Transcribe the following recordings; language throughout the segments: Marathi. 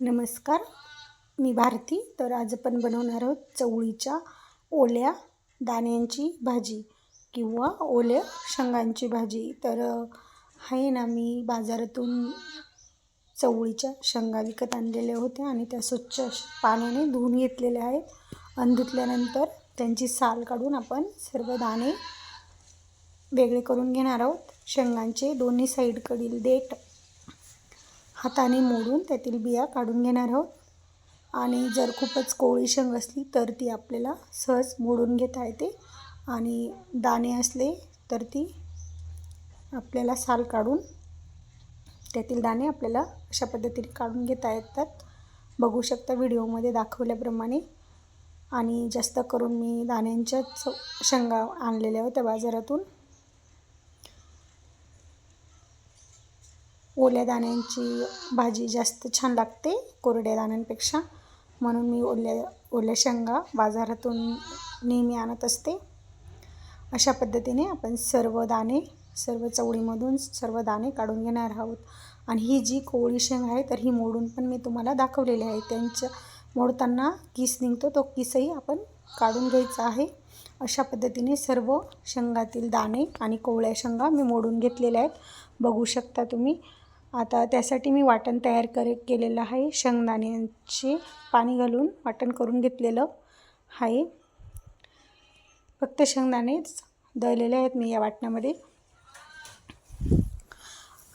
नमस्कार, मी भारती. तर आज आपण बनवणार आहोत चवळीच्या ओल्या दाण्यांची भाजी किंवा ओल्या शेंगांची भाजी. तर आहे ना, मी बाजारातून चवळीच्या शेंगा विकत आणलेल्या होत्या आणि त्या स्वच्छ पाण्याने धुवून घेतलेल्या आहेत. आणि धुतल्यानंतर त्यांची साल काढून आपण सर्व दाणे वेगळे करून घेणार आहोत. शेंगांचे दोन्ही साईडकडील देठ हाताने मोडून त्यातील बिया काढून घेणार आहोत. आणि जर खूपच कोवळी शेंग असली तर ती आपल्याला सहज मोडून घेता येते, आणि दाणे असले तर ती आपल्याला साल काढून त्यातील दाणे आपल्याला अशा पद्धतीने काढून घेता येतात. बघू शकता व्हिडिओमध्ये दाखवल्याप्रमाणे. आणि जास्त करून मी दाण्यांच्याच शेंगा आणलेल्या होत्या बाजारातून. ओल्या दाण्यांची भाजी जास्त छान लागते कोरड्या दाण्यांपेक्षा, म्हणून मी ओल्या शेंगा बाजारातून नेहमी आणत असते. अशा पद्धतीने आपण सर्व चवळीमधून सर्व दाणे काढून घेणार आहोत. आणि ही जी कोवळी शेंग आहे तर ही मोडून पण मी तुम्हाला दाखवलेली आहे. त्यांच्या मोडताना किस निघतो, तो किसही आपण काढून घ्यायचा आहे. अशा पद्धतीने सर्व शेंगातील दाणे आणि कोवळ्या शेंगा मी मोडून घेतलेल्या आहेत, बघू शकता तुम्ही. आता त्यासाठी मी वाटण तयार केलेलं आहे. शेंगदाण्यांचे पाणी घालून वाटण करून घेतलेलं आहे. फक्त शेंगदाणेच दळलेले आहेत मी या वाटणामध्ये.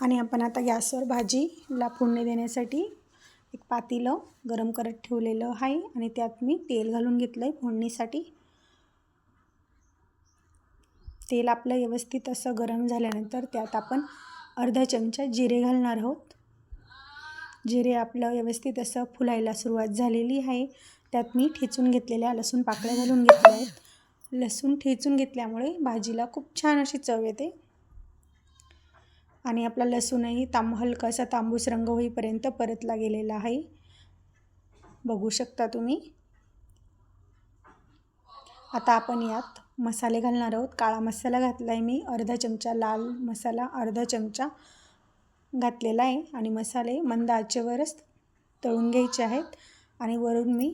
आणि आपण आता गॅसवर भाजीला फोडणी देण्यासाठी एक पातेलं गरम करत ठेवलेलं आहे आणि त्यात मी तेल घालून घेतलं आहे फोडणीसाठी. तेल आपलं व्यवस्थित असं गरम झाल्यानंतर त्यात आपण अर्धा चमचा जिरे घालणार आहोत. जिरे आपलं व्यवस्थित असं फुलायला सुरुवात झालेली आहे. त्यात मी ठेचून घेतलेल्या लसूण पाकळ्या घालून घेतल्या आहेत. लसूण ठेचून घेतल्यामुळे भाजीला खूप छान अशी चव येते. आणि आपला लसूणही हलकासा तांबूस रंग होईपर्यंत परतला गेलेला आहे, बघू शकता तुम्ही. आता आपण यात मसाले घालणार आहोत. काळा मसाला घातला आहे मी अर्धा चमचा, लाल मसाला अर्धा चमचा घातलेला आहे. आणि मसाले मंद आचेवरच तळून घ्यायचे आहेत. आणि वरून मी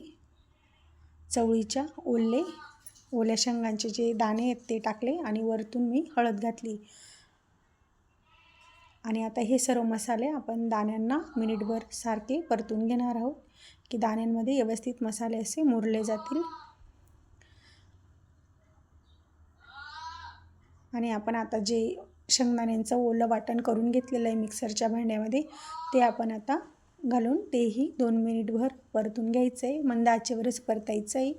चवळीच्या ओल्या शेंगांचे जे दाणे आहेत ते टाकले आणि वरतून मी हळद घातली. आणि आता हे सर्व मसाले आपण दाण्यांना मिनिटभर सारखे परतून घेणार आहोत, की दाण्यांमध्ये व्यवस्थित मसाले असे मुरले जातील. आणि आपण आता जे शेंगदाण्यांचं ओलं वाटण करून घेतलेलं आहे मिक्सरच्या भांड्यामध्ये, ते आपण आता घालून तेही 2 मिनिटभर परतून घ्यायचं आहे. मंद आचेवरच परतायचं आहे,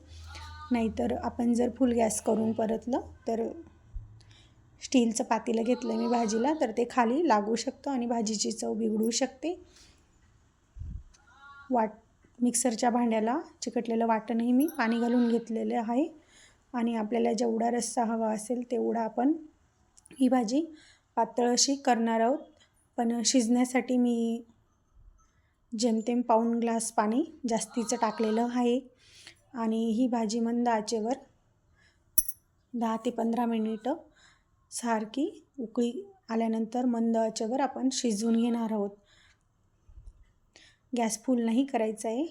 नाहीतर आपण जर फुल गॅस करून परतलं तर स्टीलचं पातेलं घेतलं मी भाजीला, तर ते खाली लागू शकतं आणि भाजीची चव बिघडू शकते. मिक्सरच्या भांड्याला चिकटलेलं वाटणही मी पाणी घालून घेतलेलं आहे. आणि आपल्याला जेवढा रस्सा हवा असेल तेवढा आपण ही भाजी पातळ अशी करणार आहोत. पण शिजण्यासाठी मी जेमतेम पाऊण ग्लास पाणी जास्तीचं टाकलेलं आहे. आणि ही भाजी मंद आचेवर 10 ते 15 मिनिटं सारखी उकळी आल्यानंतर मंद आचेवर आपण शिजवून घेणार आहोत. गॅस फुल नाही करायचा आहे.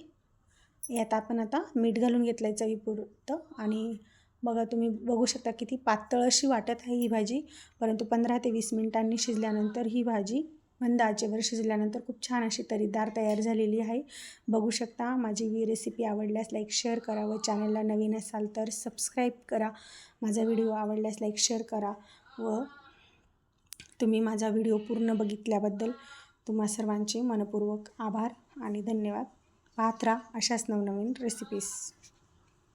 यात आपण आता मीठ घालून घेतलं आहे चवीपुरतं. आणि बघा, तुम्ही बघू शकता किती पातळ अशी वाटत आहे ही भाजी, परंतु 15 ते 20 मिनिटांनी शिजल्यानंतर ही भाजी मंद आचेवर शिजल्यानंतर खूप छान अशी तर्रीदार तयार झालेली आहे, बघू शकता. माझी रेसिपी आवडल्यास लाईक शेअर करा व चॅनलला नवीन असाल तर सबस्क्राईब करा. माझा व्हिडिओ आवडल्यास लाईक शेअर करा. व तुम्ही माझा व्हिडिओ पूर्ण बघितल्याबद्दल तुम्हा सर्वांचे मनपूर्वक आभार आणि धन्यवाद. पाहत राहा अशाच नवनवीन रेसिपीज.